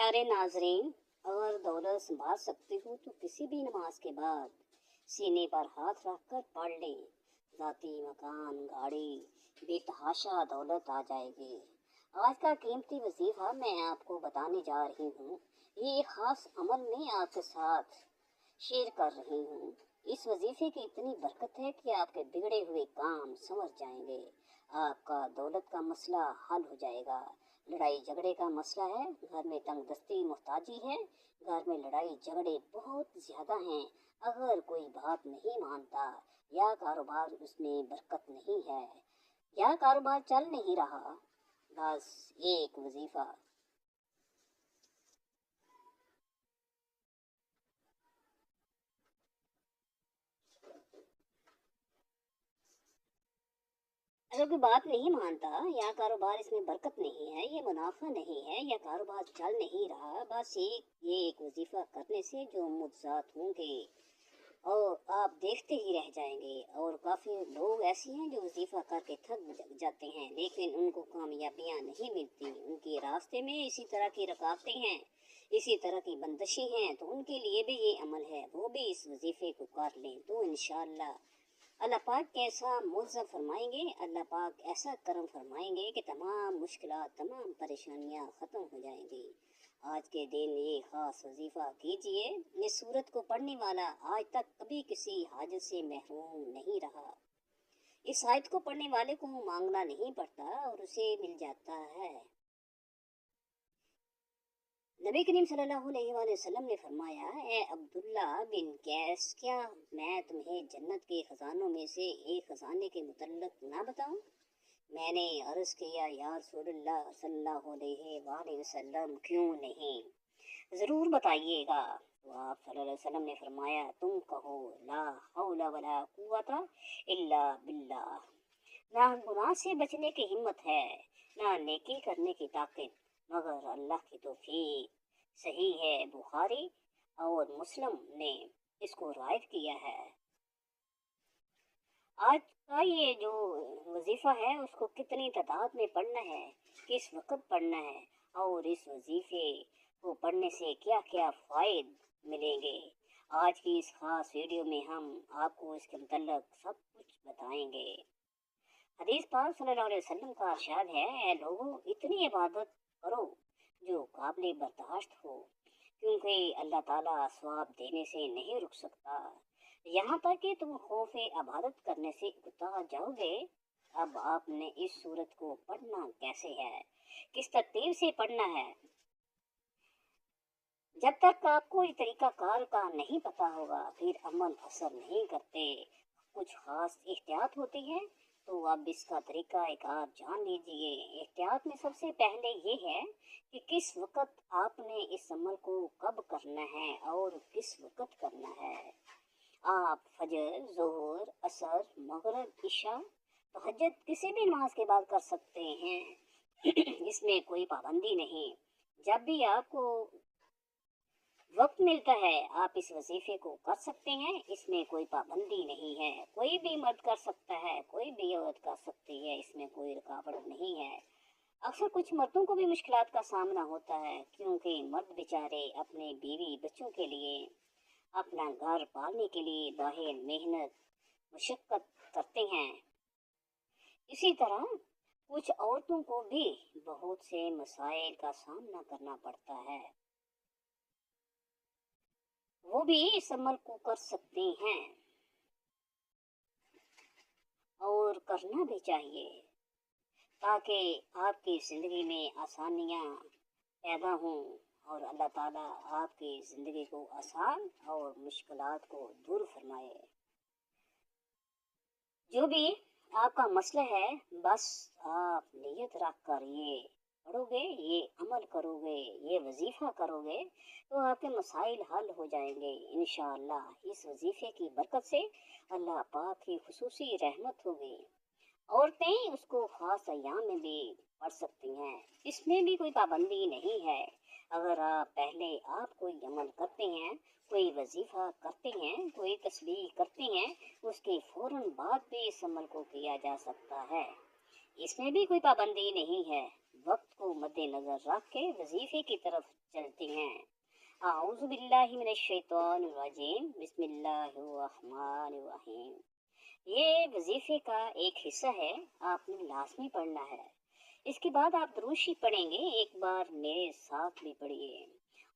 प्यारे नाजरीन, अगर दौलत संभाल सकते हो तो किसी भी नमाज के बाद सीने पर हाथ रख कर पढ़ लें। जाती मकान गाड़ी बेतहाशा दौलत आ जाएगी। आज का कीमती वजीफा मैं आपको बताने जा रही हूँ। ये एक खास अमल में आपके साथ शेयर कर रही हूँ। इस वजीफे की इतनी बरकत है कि आपके बिगड़े हुए काम समझ जाएंगे। आपका दौलत का मसला हल हो जाएगा। लड़ाई झगड़े का मसला है, घर में तंगदस्ती मोहताजी है, घर में लड़ाई झगड़े बहुत ज़्यादा हैं। अगर कोई बात नहीं मानता या कारोबार उसमें बरकत नहीं है या कारोबार चल नहीं रहा, बस एक वजीफा। अगर कोई बात नहीं मानता या कारोबार इसमें बरकत नहीं है, ये मुनाफा नहीं है या कारोबार चल नहीं रहा, बस एक वजीफा करने से जो मुज्जात होंगे और आप देखते ही रह जाएंगे। और काफ़ी लोग ऐसे हैं जो वजीफा करके थक जाते हैं, लेकिन उनको कामयाबियां नहीं मिलती। उनके रास्ते में इसी तरह की रुकावटें हैं, इसी तरह की बंदिशें हैं, तो उनके लिए भी ये अमल है, वो भी इस वजीफे को कर लें तो इंशाअल्लाह अल्लाह पाक कैसा मुआवजा फरमाएंगे। अल्लाह पाक ऐसा करम फरमाएंगे कि तमाम मुश्किलात तमाम परेशानियां ख़त्म हो जाएंगी। आज के दिन ये ख़ास वजीफ़ा कीजिए। इस सूरत को पढ़ने वाला आज तक कभी किसी हाजत से महरूम नहीं रहा। इस आयत को पढ़ने वाले को मांगना नहीं पड़ता और उसे मिल जाता है। नबी करीम सल्लल्लाहु अलैहि वसल्लम ने फरमाया, ए अब्दुल्ला बिन कैस, क्या मैं तुम्हें जन्नत के खजानों में से एक खजाने के मुतल्लिक ना बताऊं? मैंने अर्ज किया, या रसूलल्लाह सल्लल्लाहु अलैहि वसल्लम, क्यों नहीं, ज़रूर बताइएगा। तो आप सल्लल्लाहु अलैहि वसल्लम ने फरमाया, तुम कहो ला हौला वला कुव्वता इल्ला बिल्लाह। ना गुनाह से बचने की हिम्मत है, ना नेकी करने की ताकत मगर अल्लाह की तौफीक। सही है, बुखारी और मुस्लिम ने इसको रायत किया है। आज का ये जो वजीफ़ा है उसको कितनी तादाद में पढ़ना है, किस वक्त पढ़ना है और इस वजीफ़े को पढ़ने से क्या क्या फ़ायदे मिलेंगे, आज की इस खास वीडियो में हम आपको इसके मुतल्लिक़ सब कुछ बताएंगे। हदीस पाक सल्लल्लाहु अलैहि वसल्लम का इरशाद है, ऐ लोगों, इतनी इबादत करो जो काबिल बर्दाश्त हो, क्योंकि अल्लाह ताला सवाब देने से नहीं रुक सकता यहाँ तक कि तुम खौफ इबादत करने से उकता जाओगे। अब आपने इस सूरत को पढ़ना कैसे है, किस तरतीब से पढ़ना है। जब तक आपको इस तरीका कार का नहीं पता होगा फिर अमल असर नहीं करते। कुछ खास एहतियात होती है, तो अब इसका तरीका एक आप जान लीजिए। एहतियात में सबसे पहले ये है कि किस वक़्त आपने इस अमल को कब करना है और किस वक़्त करना है। आप फजर, ज़ोहर, असर, मगरिब, इशा, तहज्जुद किसी भी नमाज के बाद कर सकते हैं इसमें कोई पाबंदी नहीं। जब भी आपको वक्त मिलता है आप इस वजीफे को कर सकते हैं, इसमें कोई पाबंदी नहीं है। कोई भी मर्द कर सकता है, कोई भी औरत कर सकती है, इसमें कोई रुकावट नहीं है। अक्सर कुछ मर्दों को भी मुश्किलात का सामना होता है, क्योंकि मर्द बेचारे अपने बीवी बच्चों के लिए, अपना घर पालने के लिए बाहर मेहनत मशक्क़त करते हैं। इसी तरह कुछ औरतों को भी बहुत से मसाइल का सामना करना पड़ता है, वो भी इस अमल को कर सकते हैं और करना भी चाहिए, ताकि आपकी ज़िंदगी में आसानियाँ पैदा हों और अल्लाह ताला आपकी ज़िंदगी को आसान और मुश्किलात को दूर फरमाए। जो भी आपका मसला है, बस आप नियत रख कर ये पढ़ोगे, ये अमल करोगे, ये वजीफ़ा करोगे तो आपके मसाइल हल हो जाएंगे इंशाअल्लाह। इस वजीफ़े की बरकत से अल्लाह पाक की खुसूसी रहमत होगी। औरतें उसको ख़ास अय्याम में भी पढ़ सकती हैं, इसमें भी कोई पाबंदी नहीं है। अगर आप पहले आप कोई अमल करते हैं, कोई वजीफ़ा करते हैं, कोई तस्बीह करते हैं, उसके फ़ौरन बाद भी इस अमल को किया जा सकता है, इसमें भी कोई पाबंदी नहीं है। वक्त को मद्देनज़र रख के वजीफ़े की तरफ चलते हैं। आऊज़ु बिल्लाहि मिनश शैतानिर रजीम, बिस्मिल्लाहिर रहमानिर रहीम। ये वजीफे का एक हिस्सा है, आपने लाजमी पढ़ना है। इसके बाद आप दुरूशी पढ़ेंगे, एक बार मेरे साथ भी पढ़िए।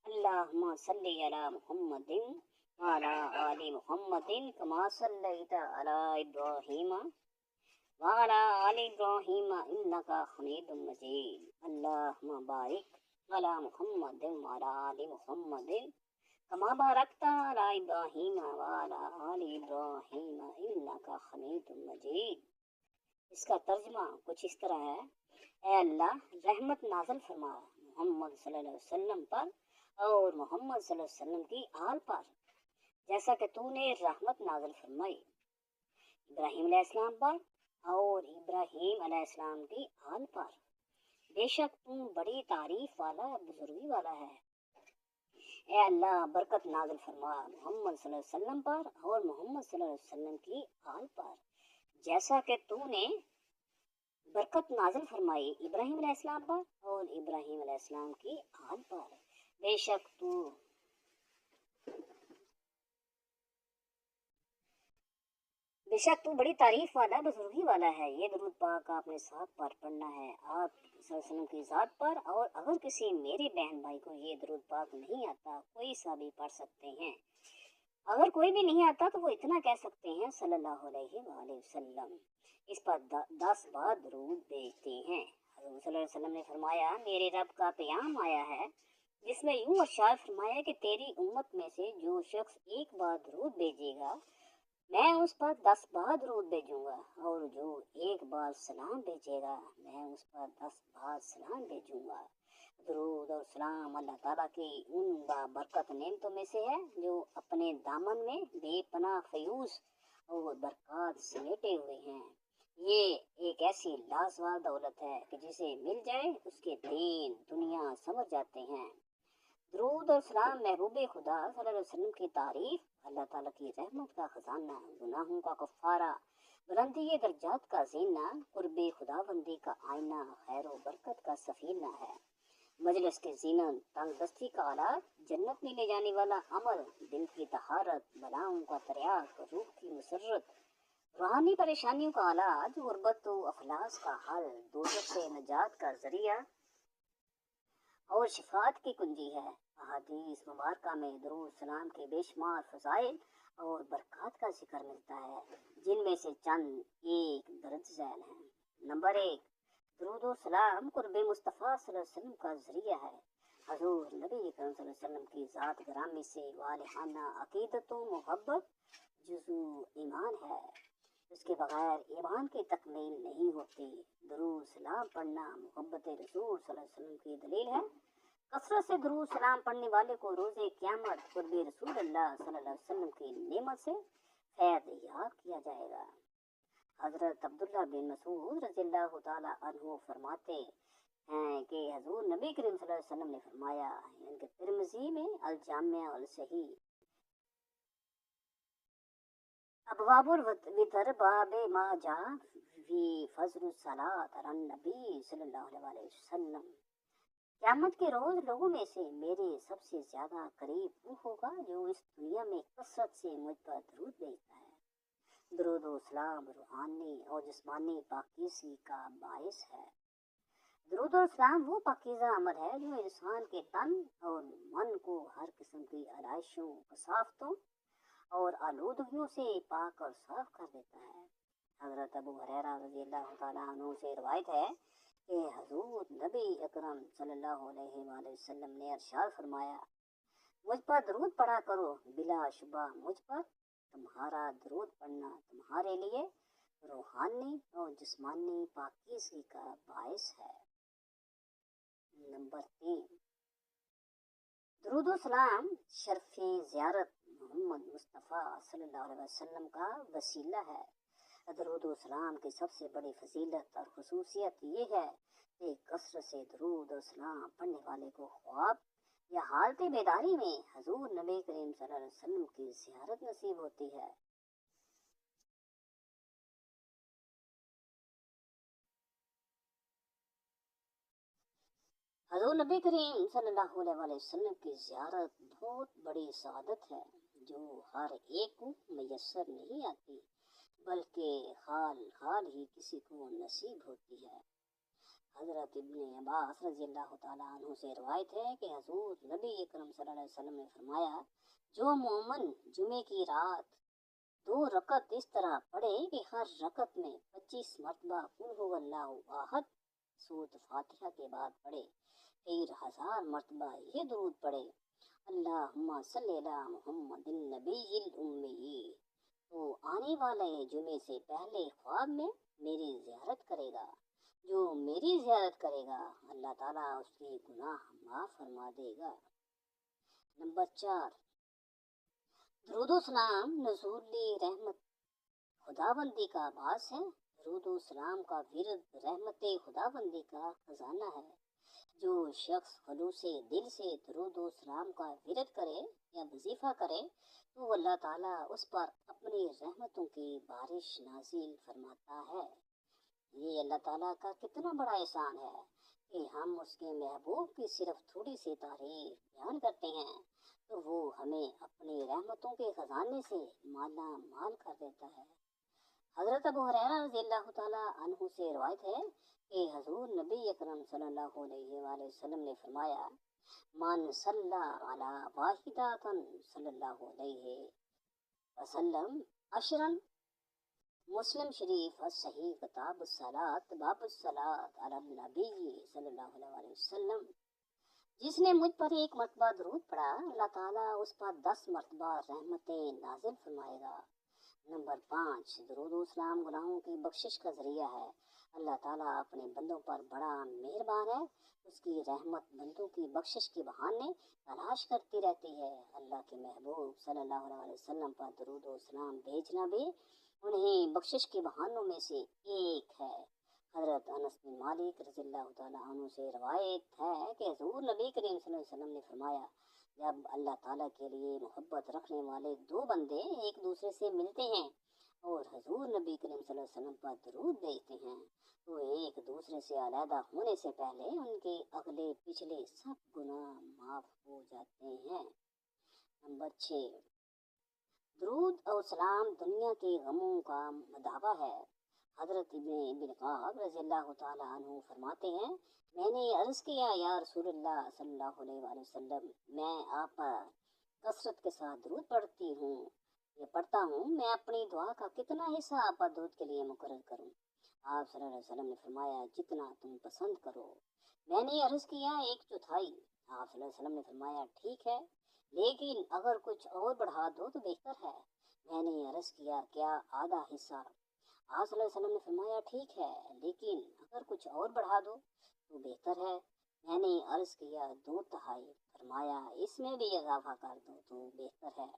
अल्लाहुम्मा सल्ली अला मुहम्मदिन व अला आलि मुहम्मदिन कमा सल्लैता अला इब्राहीम व अला आलि इब्राहीम इन्नका हमीदुम मजीद। अल्लाहुम्मा बारिक अला मुहम्मदिन व अला आलि मुहम्मदिन कमा बारकता अला इब्राहीम व अला आलि इब्राहीम इन्नका हमीदुम मजीद। इसका तर्जुमा कुछ इस तरह है, ऐ अल्लाह रहमत नाज़िल फरमा मोहम्मद सल्लल्लाहु अलैहि वसल्लम पर और मोहम्मद सल्लल्लाहु अलैहि वसल्लम की आल पर, जैसा कि तूने रहमत नाज़िल फरमाई इब्राहीम अलैहिस्सलाम पर और इब्राहीम अलैहिस्सलाम की आल पर। बेशक तू बड़ी तारीफ वाला बुजुर्गी वाला है। ऐ अल्लाह बरकत नाज़िल फरमा मोहम्मद सल्लल्लाहु अलैहि वसल्लम पर और मोहम्मद सल्लल्लाहु अलैहि वसल्लम की आल पर, जैसा कि तूने बरकत नाज़िल फरमाई इब्राहीम अलैहिस्सलाम पर और इब्राहीम अलैहिस्सलाम की आल पर। बेशक तू बड़ी तारीफ वाला बुजुर्गी वाला है। ये दरूद पाक आपने 7 बार पढ़ना है आप सल्लल्लाहु अलैहि वसल्लम की ज़ात पर, और अगर किसी मेरे बहन भाई को ये दरूद पाक नहीं आता, कोई सा भी पढ़ सकते हैं। अगर कोई भी नहीं आता तो वो इतना कह सकते हैं सल्लल्लाहु अलैहि वसल्लम। इस पर 10 बार दरूद भेजते हैं। हज़रत सल्लल्लाहु अलैहि वसल्लम ने फरमाया, मेरे रब का प्याम आया है जिसमें यूं अर्शाद फरमाया कि तेरी उम्मत में से जो शख्स एक बार दरूद भेजेगा मैं उस पर 10 बार दरूद भेजूंगा, और जो एक बार सलाम भेजेगा मैं उस पर 10 बार सलाम भेजूंगा। दरूद और सलाम अल्लाह ताला की उन बाबरकत नेमतों में से है जो अपने दामन में बेपनाह फयूज और बरकत समेटे हुए हैं। ये एक ऐसी लाजवाब दौलत है कि जिसे मिल जाए उसके दीन दुनिया समझ जाते हैं। दरूद और सलाम महबूबे खुदा सल्लल्लाहु अलैहि वसल्लम की तारीफ, अल्लाह ताला की रहमत का खजाना, गुनाहों का कफ़ारा, बुलंदी दर्जात का जीना, कुर्बे खुदाबंदी का आईना, खैर व बरकत का सफीना है। मजलिस की जीनत, तंगदस्ती का आलात, जन्नत में ले जाने वाला अमल, दिल की तहारत, बलाओं का तरियाक, रूह की मुसर्रत, रूहानी परेशानियों का इलाज, गुर्बत व अफलास का हल, दोज़ख से नजात का जरिया और शिफात की कुंजी है। अहादीस मुबारका में दरूद सलाम के बेशुमार फज़ाइल और बरकत का जिक्र मिलता है, जिनमें से चंद एक दर्ज झैल हैं। नंबर 1, दरूद और सलाम कुर्बे मुस्तफ़ा सल्लल्लाहु अलैहि वसल्लम का जरिया है। हजूर नबी अकरम सल्लल्लाहु अलैहि वसल्लम की ज़ात ग्रामी से वालिहाना अकीदत व मोहब्बत जुज़ू ईमान है। उसके बगैर ईमान की तकमील नहीं होती। दरूद सलाम पढ़ना मोहब्बत रसूल सल्लल्लाहु अलैहि वसल्लम की दलील है। कसरत से दरूद सलाम पढ़ने वाले को रोज़े क़यामत कुर्बे रसूल अल्लाह सल्लल्लाहु अलैहि वसल्लम की नेमत से फैज़ याद किया जाएगा। हज़रत अब्दुल्लाह बिन मसूद रज़ियल्लाहु ताला अन्हु फरमाते हैं कि हजूर नबी करीम सल्लल्लाहु अलैहि वसल्लम ने फरमाया, इनके तिर्मिज़ी में अल जामिया अल सही अबवाबुल वितर बाबे मा जा फी फज़्ल सलात अला नबी सल्लल्लाहु अलैहि वसल्लम। क़यामत के रोज लोगों में से मेरे सबसे ज्यादा करीब वो होगा जो इस दुनिया में कसरत से मुझ पर दरूद भेजता है। दरूद व सलाम रूहानी और जिस्मानी पाकीज़गी का बाइस है। दरूद और सलाम वो पाकीज़ा अमल है जो इंसान के तन और मन को हर किस्म की आलाइशों, कसाफ्तों और आलूदगियों से पाक और साफ कर देता है। हज़रत अबू हुरैरा रज़ियल्लाहु ताला अन्हु से रिवायत है कि हजूर नबी अकरम सल्लल्लाहु अलैहि वसल्लम ने इरशाद फरमाया, मुझ पर दरूद पढ़ा करो, बिला शुबा मुझ पर तुम्हारा दरूद पढ़ना तुम्हारे लिए रूहानी और जिस्मानी पाकीज़गी का बाइस है। नंबर 3, दरूद व सलाम शर्फ़े ज़ियारत मोहम्मद मुस्तफ़ा सल्लल्लाहु अलैहि वसल्लम का वसीला है। दरूद व सलाम की सबसे बड़ी फजीलत और खुसूसियत ये है कि कसरत से दरूद और सलाम पढ़ने वाले को ख्वाब या हालत बेदारी में हजूर नबी करीम सल्लल्लाहु अलैहि वसल्लम की ज़ियारत नसीब होती है। हज़रत नबी करीम सल्लल्लाहु अलैहि वसल्लम की ज़ियारत बहुत बड़ी सआदत है जो हर एक को मैसर नहीं आती, बल्कि हाल हाल ही किसी को नसीब होती है। हज़रत इब्ने अब्बास रज़ियल्लाहु ताला अन्हु से रवायत है कि हज़ूर नबी अकरम सल्लल्लाहु अलैहि वसल्लम ने फरमाया, जो मोमन जुमे की रात 2 रकत इस तरह पढ़े कि हर रकत में 25 मरतबा कुल हुवल्लाहु अहद सूरत फातिहा के बाद पढ़े, फिर 1000 मरतबा ये दुरूद पढ़े, अल्लाहुम्मा सल्ली अला मुहम्मदिन नबीयिल उम्मी, तो आने वाले जुमे से पहले ख्वाब में मेरी ज़ियारत करेगा। जो मेरी ज़ियारत करेगा अल्लाह ताला उसके गुनाह माफ़ फरमा देगा। नंबर 4, दुरूद सलाम नज़ूली रहमत खुदाबंदी का आभास है। दुरूद सलाम का विरद रहमत खुदाबंदी का खजाना है। जो शख्स खलूसे दिल से दुरूद सलाम का विरद करे या वजीफा करे तो अल्लाह ताला उस पर अपनी रहमतों की बारिश नाजिल फरमाता है। ये अल्लाह ताला का कितना बड़ा एहसान है कि हम उसके महबूब की सिर्फ थोड़ी सी तारीफ बयान करते हैं तो वो हमें अपनी रहमतों के खजाने से माला माल कर देता है। हज़रत अबू हुरैरा रज़ियल्लाहु ताला अन्हु से रवायत है कि हज़ूर नबी अकरम सल्लल्लाहु अलैहि वसल्लम ने फरमाया, मन सल्ला अला वाहिदातन सल्लल्लाहु अलैहि वसल्लम अशरन, मुस्लिम शरीफ सही किताब सलात बाब सलात अला नबी सल्लल्लाहु अलैहि वसल्लम, जिसने मुझ पर 1 मरतबा दुरूद पढ़ा अल्लाह ताला उस पर 10 मरतबा रहमतें नाजिल फरमाएगा। नंबर 5, दुरूद सलाम गुनाहों की बख्शिश का जरिया है। अल्लाह ताला अपने बंदों पर बड़ा मेहरबान है, उसकी रहमत बंदों की बख्शिश के बहाने तलाश करती रहती है। अल्लाह के महबूब सल्लल्लाहु अलैहि वसल्लम पर दुरूद सलाम भेजना भी उन्हें बख्शिश के बहानों में से एक है। हज़रत अनस बिन मालिक रज़ियल्लाहु ताला अन्हु से रवायत है कि हुज़ूर नबी करीम सल्लल्लाहु अलैहि वसल्लम ने फरमाया, जब अल्लाह ताला के लिए मोहब्बत रखने वाले 2 बंदे एक दूसरे से मिलते हैं और हुज़ूर नबी करीम सल्लल्लाहु अलैहि वसल्लम पर दुरूद भेजते हैं तो एक दूसरे से अलहदा होने से पहले उनके अगले पिछले सब गुनाह माफ हो जाते हैं। नंबर 6, दुरूद और सलाम दुनिया के गमों का मदावा है। हज़रत इब्न काब रज़ियल्लाहु ताला अन्हु फरमाते हैं, मैंने अर्ज़ किया या रसूलुल्लाह सल्लल्लाहु अलैहि वसल्लम, मैं आप पर कसरत के साथ दुरूद पढ़ता हूँ, मैं अपनी दुआ का कितना हिस्सा आप पर दुरूद के लिए मुकर्रर करूँ? आप सल्लल्लाहु अलैहि वसल्लम ने फरमाया, जितना तुम पसंद करो। मैंने अर्ज़ किया 1/4। आप सल्लल्लाहु अलैहि वसल्लम ने फरमाया, ठीक है, लेकिन अगर कुछ और बढ़ा दो तो बेहतर है। मैंने अर्ज़ किया, क्या आधा हिस्सा? आप सल्लल्लाहु अलैहि वसल्लम ने फरमाया, ठीक है, लेकिन अगर कुछ और बढ़ा दो तो बेहतर है। मैंने अर्ज़ किया 2/3। फरमाया, इसमें भी इजाफा कर दो तो बेहतर है।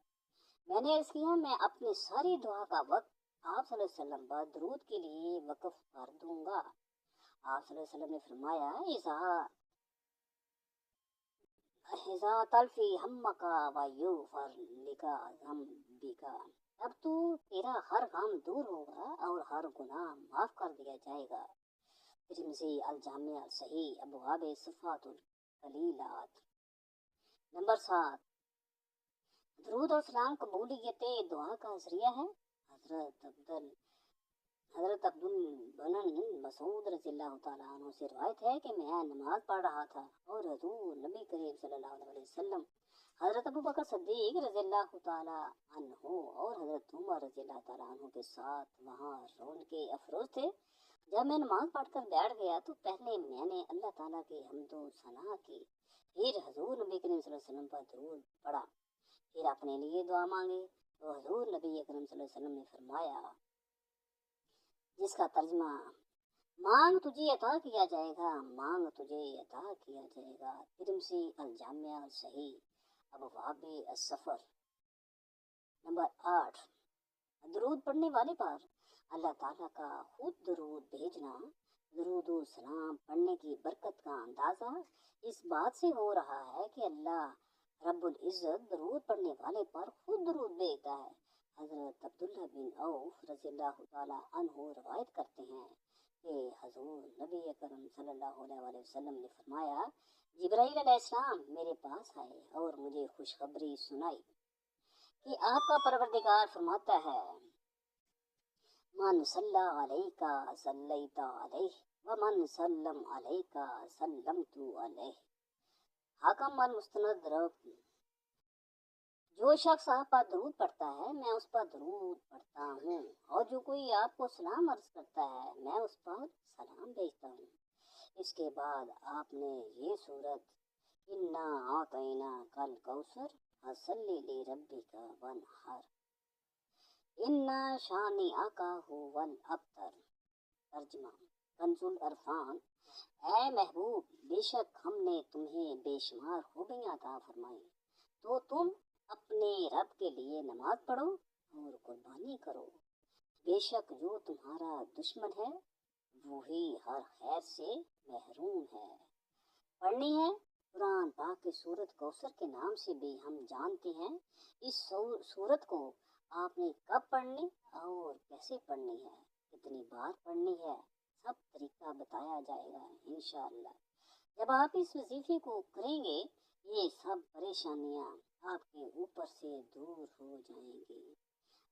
मैंने अर्ज़ किया, मैं अपनी सारी दुआ का वक्त आप सल्लल्लाहु अलैहि वसल्लम पर दुरूद के लिए वक्फ कर दूंगा। आप सल्लल्लाहु अलैहि वसल्लम ने फरमाया, इज़ा तल्फी हम्मका व युफरलिका ज़म्बिका, अब तो तेरा हर गम दूर होगा और हर गुनाह माफ कर दिया जाएगा। तिर्मिज़ी अल जामिया अल सही अबवाब सिफ़ातुल कलीलात। नंबर 7, दुरूद और सलाम कबूलियत दुआ का जरिया है। हज़रत अब्दुल बिन मसूद रज़ियल्लाहु ताला अन्हु से रवायत है कि मैं नमाज पढ़ रहा था और हुज़ूर नबी करीम सल्लल्लाहु अलैहि वसल्लम, हज़रत अबू बकर सिद्दीक रज़ियल्लाहु ताला अन्हु और हज़रत उमर रज़ियल्लाहु ताला अन्हु के साथ वहाँ रौनके अफरोज थे। जब मैं नमाज पढ़कर बैठ गया तो पहले मैंने अल्लाह ताला की हम्दो सना की, फिर हुज़ूर नबी करीम सल्लल्लाहु अलैहि वसल्लम पर दुरूद पढ़ा, फिर अपने लिए दुआ मांगी तो हुज़ूर नबी करीम सल्लल्लाहु अलैहि वसल्लम ने फरमाया, जिसका तर्जमा, मांग तुझे अता किया जाएगा, मांग तुझे अता किया जाएगा। तिर्मिज़ी अल जामिया अल सही अबवाब सफ़र। नंबर 8, दुरूद पढ़ने वाले पर अल्लाह ताला का खुद दुरूद भेजना। दुरूद सलाम पढ़ने की बरकत का अंदाज़ा इस बात से हो रहा है कि अल्लाह रब्बुल इज़्ज़त दुरूद पढ़ने वाले पर खुद दुरूद भेजता है। हज़रत अब्दुल्ला बिन औफ रज़ियल्लाहु ताला अन्हु रवायत करते हैं, کہ حضور نبی اکرم صلی اللہ علیہ وسلم نے فرمایا، جبرائیل علیہ السلام میرے پاس آئے اور مجھے خوشخبری سنائی کہ آپ کا پروردگار فرماتا ہے، من صلی علیک صلیت علیہ ومن سلم علیک سلمت علیہ۔ حاکم المستند رب، جو شخص آپ پر درود پڑھتا ہے میں اس پر درود پڑھتا ہوں، اور جو کوئی آپ کو سلام عرض کرتا ہے میں اس پر سلام بھیجتا ہوں۔ اس کے بعد آپ نے یہ سورت انا اعطینا کل کوثر فصلی لربک وانحر انا شانئک هو الابتر۔ ترجمہ کنز العرفان، اے محبوب بے شک ہم نے تمہیں بے شمار خوبیاں عطا فرمائی، تو تم اپنے رب کے لیے نماز پڑھو اور قربانی کرو، بے شک جو تمہارا دشمن ہے وہی ہر خیر سے محروم ہے۔ پڑھنی ہے قرآن پاک کی سورت کوثر کے نام سے بھی ہم جانتے ہیں۔ اس سورت کو آپ نے کب پڑھنی اور کیسے پڑھنی ہے، کتنی بار پڑھنی ہے، سب طریقہ بتایا جائے گا انشاءاللہ۔ جب آپ اس وظیفے کو کریں گے یہ سب پریشانیاں آپ کے اوپر سے دور ہو جائیں گی۔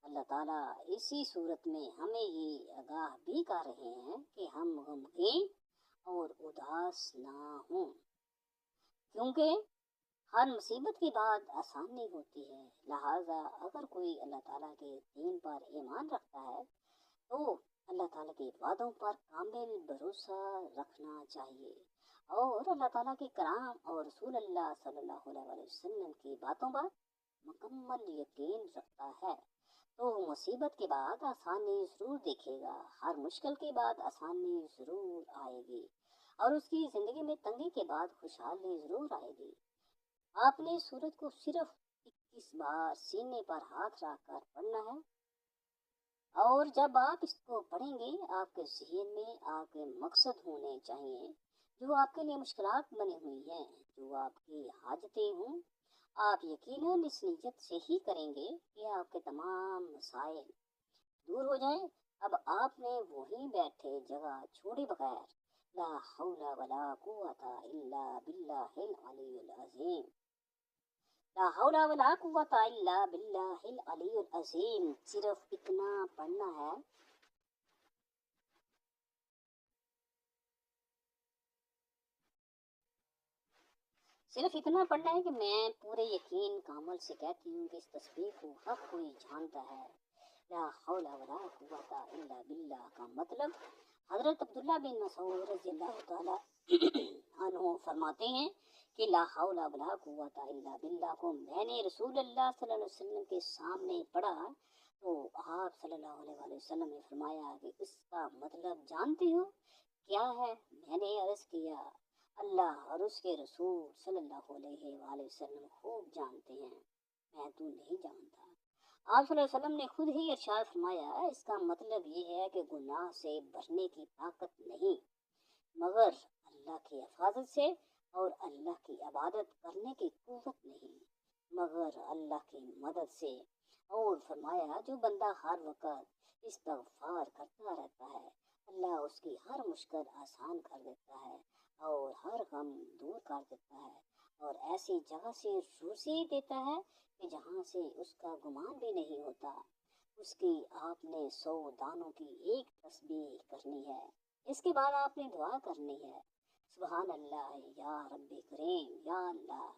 اللہ تعالیٰ اسی صورت میں ہمیں یہ آگاہ بھی کر رہے ہیں کہ ہم غمگین اور اداس نہ ہوں، کیونکہ ہر مصیبت کے بعد آسانی ہوتی ہے۔ لہٰذا اگر کوئی اللہ تعالیٰ کے دین پر ایمان رکھتا ہے تو اللہ تعالیٰ کے وعدوں پر کامل بھروسہ رکھنا چاہیے، اور اللہ تعالیٰ کے کلام اور رسول اللہ صلی اللہ علیہ وسلم کی باتوں پر مکمل یقین رکھتا ہے تو مصیبت کے بعد آسانی ضرور دیکھے گا، ہر مشکل کے بعد آسانی ضرور آئے گی، اور اس کی زندگی میں تنگی کے بعد خوشحالی ضرور آئے گی۔ آپ نے سورت کو صرف 21 بار سینے پر ہاتھ رکھ کر پڑھنا ہے، اور جب آپ اس کو پڑھیں گے آپ کے ذہن میں آپ کے مقصد ہونے چاہیے، جو آپ کے لیے مشکلات بنی ہوئی ہیں، جو آپ کی حاجتیں ہوں، آپ یقیناً اس نیت سے ہی کریں گے کہ آپ کے تمام مسائل دور ہو جائیں۔ اب آپ نے وہیں بیٹھے جگہ چھوڑے بغیر لا حول ولا قوت الا باللہ العلی العظیم، لا حول ولا قوت الا باللہ العلی العظیم صرف اتنا پڑھنا ہے۔ صرف اتنا پڑھنا ہے کہ میں پورے یقین کامل سے کہتی ہوں کہ اس تسبیح کو ہر کوئی جانتا ہے۔ لا حول ولا قوت الا باللہ کا مطلب حضرت عبداللہ بن مسعود رضی اللہ تعالی عنہ فرماتے ہیں کہ لا حول ولا قوت الا باللہ کو میں نے رسول اللہ صلی اللہ علیہ وسلم کے سامنے پڑھا تو آپ صلی اللہ علیہ وسلم نے فرمایا کہ اس کا مطلب جانتے ہو کیا ہے؟ میں نے عرض کیا اللہ اور اس کے رسول صلی اللہ علیہ وآلہ وسلم خوب جانتے ہیں، میں تو نہیں جانتا۔ آپ صلی اللہ علیہ وسلم نے خود ہی ارشاد فرمایا اس کا مطلب یہ ہے کہ گناہ سے بچنے کی طاقت نہیں مگر اللہ کی حفاظت سے، اور اللہ کی عبادت کرنے کی قوت نہیں مگر اللہ کی مدد سے، اور فرمایا جو بندہ ہر وقت استغفار کرتا رہتا ہے اللہ اس کی ہر مشکل آسان کر دیتا ہے اور ہر غم دور کر دیتا ہے، اور ایسی جگہ سے روزی دیتا ہے کہ جہاں سے اس کا گمان بھی نہیں ہوتا۔ اس کی آپ نے 100 دانوں کی ایک تسبیح کرنی ہے، اس کے بعد آپ نے دعا کرنی ہے، سبحان اللہ یا رب کریم، یا اللہ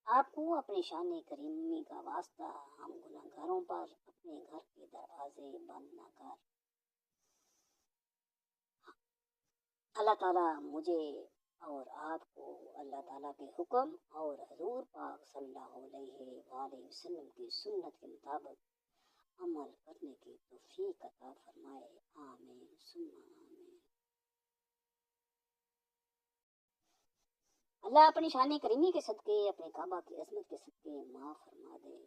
آپ کو اپنی شان کریمی کا واسطہ ہم گناہگاروں پر اپنے گھر کے دروازے بند نہ کر۔ اللہ تعالیٰ مجھے اور آپ کو اللہ تعالیٰ کے حکم اور حضور پاک صلی اللہ علیہ وآلہ وسلم کی سنت کے مطابق عمل کرنے کی توفیق عطا فرمائے، آمین ثم آمین۔ اللہ اپنی شان کریمی کے صدقے اپنے کعبہ کی عظمت کے صدقے معاف فرما دے۔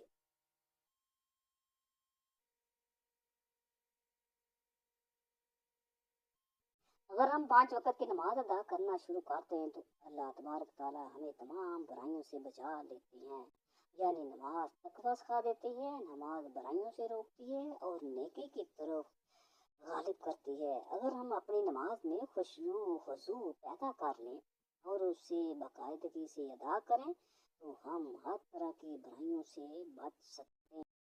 اگر ہم 5 وقت کی نماز ادا کرنا شروع کرتے ہیں تو اللہ تبارک تعالیٰ ہمیں تمام برائیوں سے بچا لیتے ہیں، یعنی نماز تقویٰ سکھا دیتی ہے، نماز برائیوں سے روکتی ہے اور نیکی کی طرف غالب کرتی ہے۔ اگر ہم اپنی نماز میں خضوع پیدا کر لیں اور اسے باقاعدگی سے ادا کریں تو ہم ہر طرح کی برائیوں سے بچ سکتے ہیں۔